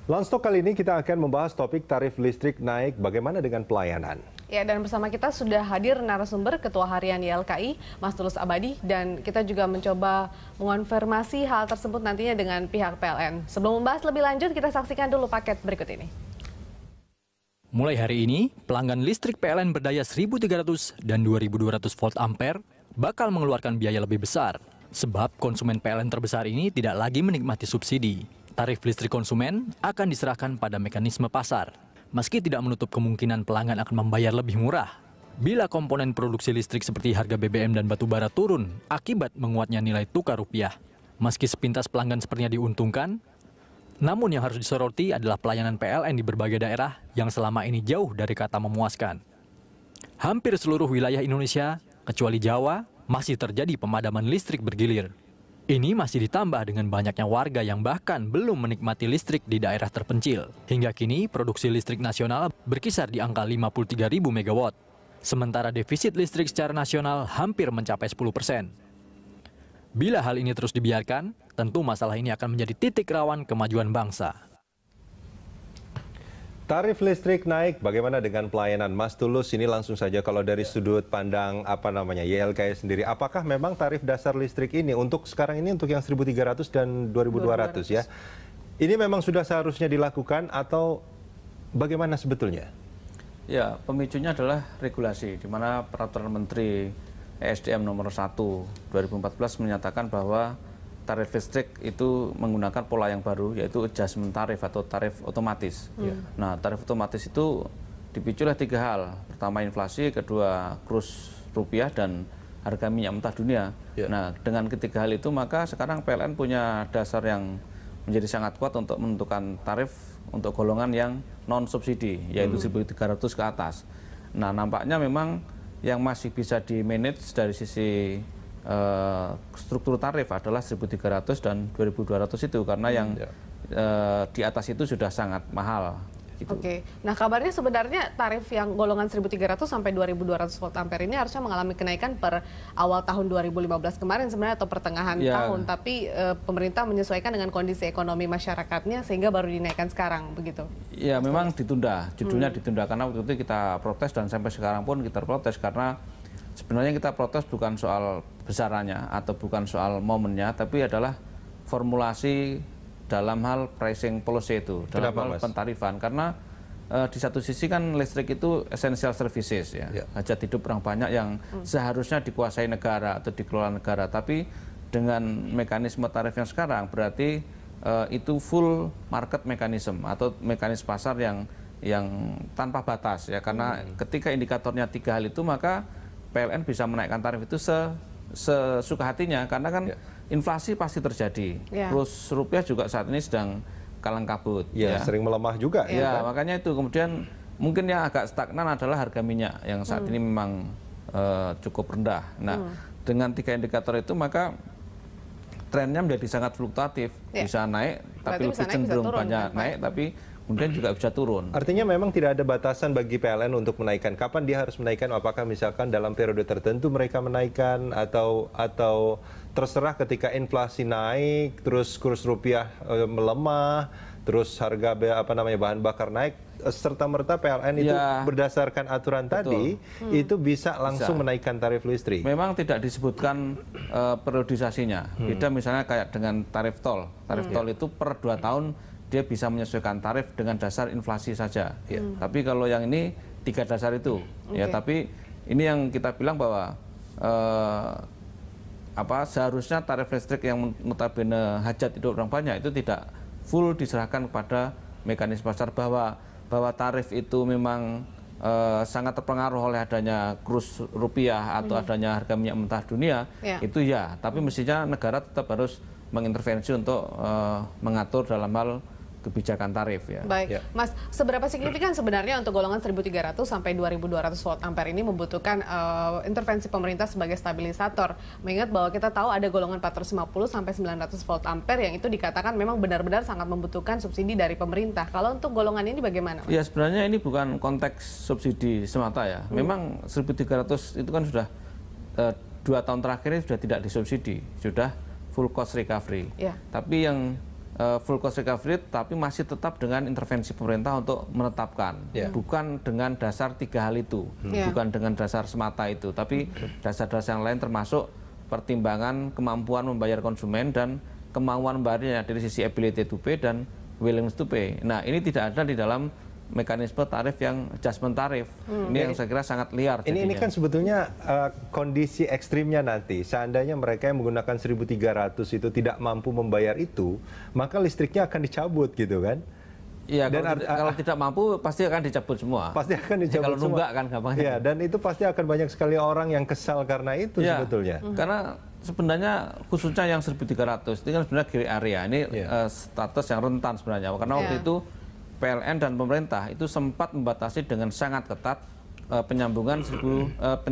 Lanstok kali ini kita akan membahas topik tarif listrik naik bagaimana dengan pelayanan. Ya, dan bersama kita sudah hadir narasumber Ketua Harian YLKI, Mas Tulus Abadi, dan kita juga mencoba mengonfirmasi hal tersebut nantinya dengan pihak PLN. Sebelum membahas lebih lanjut, kita saksikan dulu paket berikut ini. Mulai hari ini, pelanggan listrik PLN berdaya 1.300 dan 2.200 volt ampere bakal mengeluarkan biaya lebih besar. Sebab konsumen PLN terbesar ini tidak lagi menikmati subsidi. Tarif listrik konsumen akan diserahkan pada mekanisme pasar. Meski tidak menutup kemungkinan pelanggan akan membayar lebih murah. Bila komponen produksi listrik seperti harga BBM dan batu bara turun akibat menguatnya nilai tukar rupiah. Meski sepintas pelanggan sepertinya diuntungkan, namun yang harus disoroti adalah pelayanan PLN di berbagai daerah yang selama ini jauh dari kata memuaskan. Hampir seluruh wilayah Indonesia, kecuali Jawa, masih terjadi pemadaman listrik bergilir. Ini masih ditambah dengan banyaknya warga yang bahkan belum menikmati listrik di daerah terpencil. Hingga kini, produksi listrik nasional berkisar di angka 53.000 megawatt. Sementara defisit listrik secara nasional hampir mencapai 10%. Bila hal ini terus dibiarkan, tentu masalah ini akan menjadi titik rawan kemajuan bangsa. Tarif listrik naik, bagaimana dengan pelayanan? Mas Tulus, ini langsung saja kalau dari sudut pandang YLKI sendiri, apakah memang tarif dasar listrik ini untuk sekarang ini untuk yang 1.300 dan 2.200 ya? Ini memang sudah seharusnya dilakukan atau bagaimana sebetulnya? Ya, pemicunya adalah regulasi, di mana Peraturan Menteri ESDM nomor 1 2014 menyatakan bahwa tarif listrik itu menggunakan pola yang baru, yaitu adjustment tarif atau tarif otomatis. Nah, tarif otomatis itu dipicu oleh 3 hal. Pertama inflasi, kedua kurs rupiah, dan harga minyak mentah dunia. Nah, dengan ketiga hal itu maka sekarang PLN punya dasar yang menjadi sangat kuat untuk menentukan tarif untuk golongan yang non-subsidi, yaitu 1.300 ke atas. Nah, nampaknya memang yang masih bisa di-manage dari sisi struktur tarif adalah 1.300 dan 2.200 itu, karena yang di atas itu sudah sangat mahal. Gitu. Oke, nah kabarnya sebenarnya tarif yang golongan 1.300 sampai 2.200 volt ampere ini harusnya mengalami kenaikan per awal tahun 2015 kemarin sebenarnya atau pertengahan tahun, tapi pemerintah menyesuaikan dengan kondisi ekonomi masyarakatnya sehingga baru dinaikkan sekarang, begitu? Ya, memang ditunda, judulnya ditunda karena waktu itu kita protes dan sampai sekarang pun kita protes karena sebenarnya kita protes bukan soal besarannya atau bukan soal momennya, tapi adalah formulasi dalam hal pricing policy itu, dalam hal pentarifan. Karena di satu sisi kan listrik itu essential services ya, hajat hidup orang banyak yang seharusnya dikuasai negara atau dikelola negara, tapi dengan mekanisme tarif yang sekarang berarti itu full market mechanism atau mekanisme pasar yang tanpa batas ya, karena ketika indikatornya 3 hal itu maka PLN bisa menaikkan tarif itu sesuka hatinya, karena kan inflasi pasti terjadi. Kurs rupiah juga saat ini sedang kalang kabut. Sering melemah juga. Kan? Makanya itu kemudian mungkin yang agak stagnan adalah harga minyak yang saat ini memang cukup rendah. Nah, dengan 3 indikator itu maka trennya menjadi sangat fluktuatif, bisa naik, tapi lebih cenderung banyak naik, tapi kemudian juga bisa turun. Artinya memang tidak ada batasan bagi PLN untuk menaikkan. Kapan dia harus menaikkan? Apakah misalkan dalam periode tertentu mereka menaikkan atau terserah ketika inflasi naik, terus kurs rupiah melemah, terus harga bahan bakar naik, serta merta PLN itu berdasarkan aturan tadi itu bisa langsung menaikkan tarif listrik. Memang tidak disebutkan periodisasinya. Beda misalnya kayak dengan tarif tol. Tarif tol itu per 2 tahun dia bisa menyesuaikan tarif dengan dasar inflasi saja. Tapi kalau yang ini 3 dasar itu, ya. Tapi ini yang kita bilang bahwa seharusnya tarif listrik yang notabene hajat hidup orang banyak itu tidak full diserahkan kepada mekanisme pasar, bahwa tarif itu memang sangat terpengaruh oleh adanya kurs rupiah atau adanya harga minyak mentah dunia, itu ya. Tapi mestinya negara tetap harus mengintervensi untuk mengatur dalam hal kebijakan tarif ya. Baik, Mas, seberapa signifikan sebenarnya untuk golongan 1.300 sampai 2.200 volt ampere ini membutuhkan intervensi pemerintah sebagai stabilisator? Mengingat bahwa kita tahu ada golongan 450 sampai 900 volt ampere yang itu dikatakan memang benar-benar sangat membutuhkan subsidi dari pemerintah. Kalau untuk golongan ini bagaimana, Mas? Ya, sebenarnya ini bukan konteks subsidi semata ya. Memang 1.300 itu kan sudah 2 tahun terakhir ini sudah tidak disubsidi, sudah full cost recovery. Tapi yang full cost recovery, tapi masih tetap dengan intervensi pemerintah untuk menetapkan, bukan dengan dasar 3 hal itu, bukan dengan dasar semata itu, tapi dasar-dasar yang lain termasuk pertimbangan kemampuan membayar konsumen dan kemauan membayarnya dari sisi ability to pay dan willingness to pay. Nah, ini tidak ada di dalam mekanisme tarif yang adjustment tarif. Ini yang saya kira sangat liar. Ini kan sebetulnya kondisi ekstrimnya nanti. Seandainya mereka yang menggunakan 1.300 itu tidak mampu membayar itu, maka listriknya akan dicabut gitu kan? Iya, kalau tidak mampu pasti akan dicabut semua. Pasti akan dicabut kalau nunggak kan gampang. Iya, dan itu pasti akan banyak sekali orang yang kesal karena itu sebetulnya. Karena sebenarnya khususnya yang 1.300 itu kan sebenarnya gray area. Ini status yang rentan sebenarnya. Karena waktu itu PLN dan pemerintah itu sempat membatasi dengan sangat ketat penyambungan 900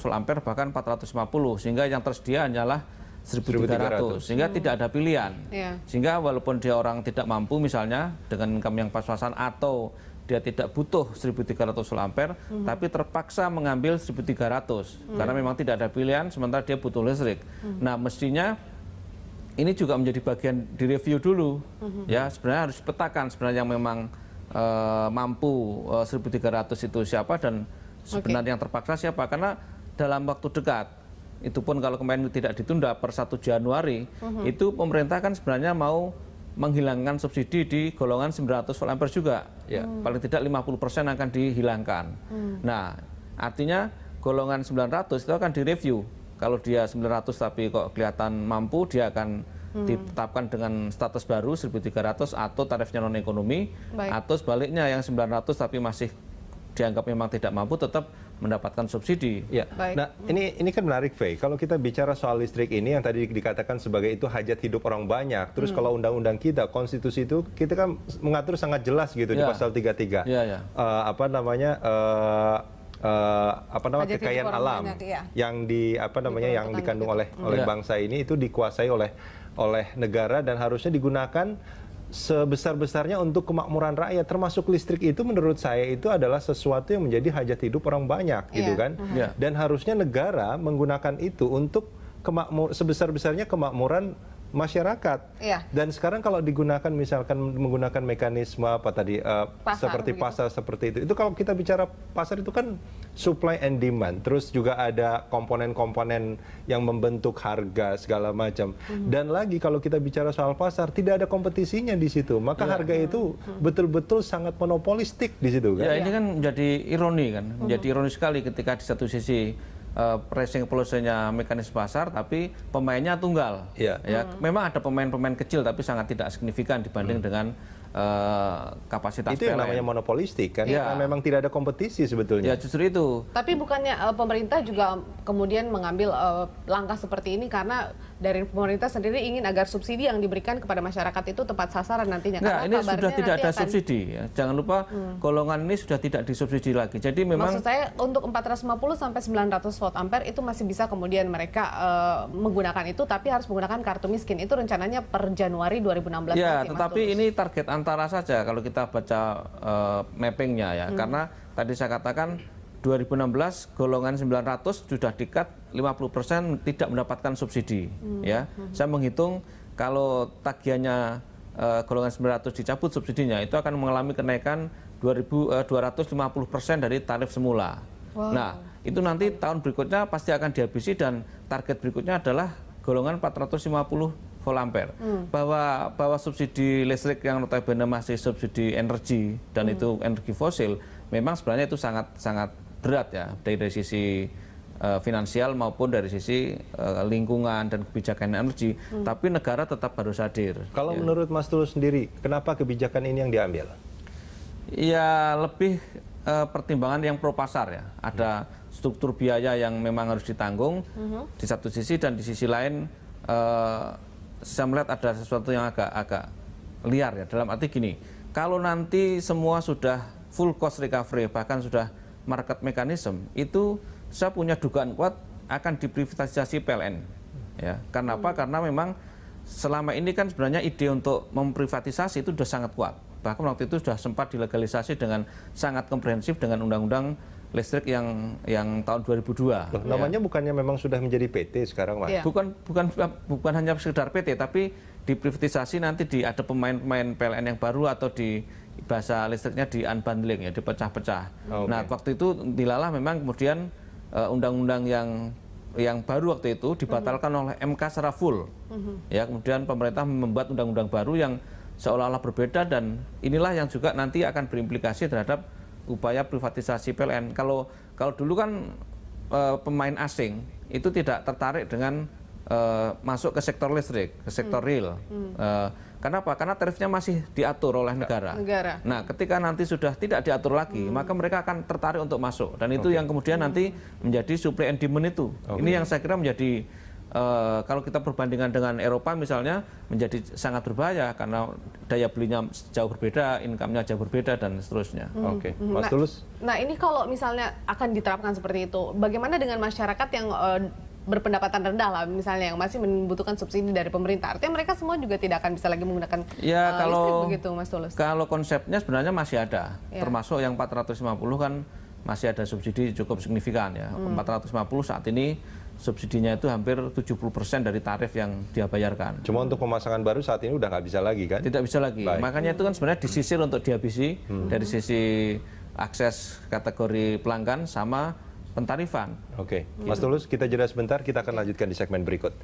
volt ampere bahkan 450, sehingga yang tersedia hanyalah 1.300, sehingga tidak ada pilihan. Sehingga walaupun dia orang tidak mampu misalnya dengan income yang pas-pasan atau dia tidak butuh 1.300 volt ampere, tapi terpaksa mengambil 1.300 karena memang tidak ada pilihan, sementara dia butuh listrik. Nah, mestinya ini juga menjadi bagian direview dulu, ya sebenarnya harus dipetakan sebenarnya yang memang mampu 1.300 itu siapa dan sebenarnya yang terpaksa siapa, karena dalam waktu dekat itu pun kalau kemarin tidak ditunda per 1 Januari itu pemerintah kan sebenarnya mau menghilangkan subsidi di golongan 900 volt ampere juga, paling tidak 50% akan dihilangkan. Nah, artinya golongan 900 itu akan direview. Kalau dia 900 tapi kok kelihatan mampu, dia akan ditetapkan dengan status baru 1.300 atau tarifnya non ekonomi, atau sebaliknya yang 900 tapi masih dianggap memang tidak mampu tetap mendapatkan subsidi. Ya. Nah, ini kan menarik, Faye. Kalau kita bicara soal listrik ini yang tadi dikatakan sebagai itu hajat hidup orang banyak. Terus kalau undang-undang kita, konstitusi itu kita kan mengatur sangat jelas gitu di pasal 33. Apa namanya kekayaan alam yang yang dikandung oleh bangsa ini itu dikuasai oleh negara dan harusnya digunakan sebesar-besarnya untuk kemakmuran rakyat, termasuk listrik itu menurut saya itu adalah sesuatu yang menjadi hajat hidup orang banyak gitu kan. Dan harusnya negara menggunakan itu untuk sebesar-besarnya kemakmuran masyarakat. Dan sekarang kalau digunakan misalkan menggunakan mekanisme apa tadi seperti pasar seperti itu kalau kita bicara pasar itu kan supply and demand, terus juga ada komponen-komponen yang membentuk harga segala macam. Dan lagi kalau kita bicara soal pasar tidak ada kompetisinya di situ, maka harga itu betul-betul sangat monopolistik di situ kan. Ya, ini kan menjadi ironi kan, menjadi ironi sekali ketika di satu sisi pricing policy-nya mekanisme pasar, tapi pemainnya tunggal. Ya, memang ada pemain-pemain kecil, tapi sangat tidak signifikan dibanding dengan kapasitas itu yang PLN. namanya monopolistik kan, karena memang tidak ada kompetisi sebetulnya. Ya justru itu. Tapi bukannya pemerintah juga kemudian mengambil langkah seperti ini karena dari pemerintah sendiri ingin agar subsidi yang diberikan kepada masyarakat itu tepat sasaran nantinya. Nah, ini sudah tidak ada subsidi. Ya. Jangan lupa golongan ini sudah tidak disubsidi lagi. Jadi memang maksud saya untuk 450 sampai 900 volt ampere itu masih bisa kemudian mereka menggunakan itu, tapi harus menggunakan kartu miskin. Itu rencananya per Januari 2016. Ya, tetapi ini target antara saja kalau kita baca mappingnya ya, karena tadi saya katakan 2016 golongan 900 sudah di-cut 50% tidak mendapatkan subsidi. Ya, saya menghitung kalau tagihannya golongan 900 dicabut subsidinya itu akan mengalami kenaikan 250% dari tarif semula. Nah, itu nanti tahun berikutnya pasti akan dihabisi dan target berikutnya adalah golongan 450 volt ampere. Bahwa subsidi listrik yang notabene masih subsidi energi dan itu energi fosil, memang sebenarnya itu sangat berat ya dari sisi finansial maupun dari sisi lingkungan dan kebijakan energi. Tapi negara tetap harus hadir. Kalau menurut Mas Tulus sendiri, kenapa kebijakan ini yang diambil? Ya lebih pertimbangan yang pro pasar ya. Ada struktur biaya yang memang harus ditanggung di satu sisi, dan di sisi lain saya melihat ada sesuatu yang agak liar ya, dalam arti gini, kalau nanti semua sudah full cost recovery bahkan sudah market mechanism, itu saya punya dugaan kuat akan diprivatisasi PLN ya. Karena apa? Karena memang selama ini kan sebenarnya ide untuk memprivatisasi itu sudah sangat kuat, bahkan waktu itu sudah sempat dilegalisasi dengan sangat komprehensif dengan undang-undang listrik yang tahun 2002. Loh, namanya bukannya memang sudah menjadi PT sekarang, Mas? Iya. Bukan hanya sekedar PT, tapi diprivatisasi nanti ada pemain-pemain PLN yang baru atau di bahasa listriknya di unbundling ya, dipecah-pecah. Okay. Nah, waktu itu dilalah memang kemudian undang-undang yang baru waktu itu dibatalkan oleh MK secara full. Ya, kemudian pemerintah membuat undang-undang baru yang seolah-olah berbeda dan inilah yang juga nanti akan berimplikasi terhadap upaya privatisasi PLN. Kalau dulu kan pemain asing itu tidak tertarik dengan masuk ke sektor listrik, ke sektor real. Kenapa? Karena tarifnya masih diatur oleh negara. Nah, ketika nanti sudah tidak diatur lagi, maka mereka akan tertarik untuk masuk. Dan itu yang kemudian nanti menjadi supply and demand itu. Ini yang saya kira menjadi kalau kita perbandingan dengan Eropa misalnya menjadi sangat berbahaya karena daya belinya jauh berbeda, income-nya jauh berbeda dan seterusnya. Oke, Mas Tulus. Nah, ini kalau misalnya akan diterapkan seperti itu, bagaimana dengan masyarakat yang berpendapatan rendah lah, misalnya yang masih membutuhkan subsidi dari pemerintah? Artinya mereka semua juga tidak akan bisa lagi menggunakan listrik begitu, Mas Tulus? Kalau konsepnya sebenarnya masih ada, termasuk yang 450 kan masih ada subsidi cukup signifikan ya. 450 saat ini subsidinya itu hampir 70% dari tarif yang dia bayarkan. Cuma untuk pemasangan baru saat ini udah nggak bisa lagi kan? Tidak bisa lagi. Baik. Makanya itu kan sebenarnya disisir untuk dihabisi dari sisi akses kategori pelanggan sama pentarifan. Oke, Mas Tulus, kita jeda sebentar, kita akan lanjutkan di segmen berikut.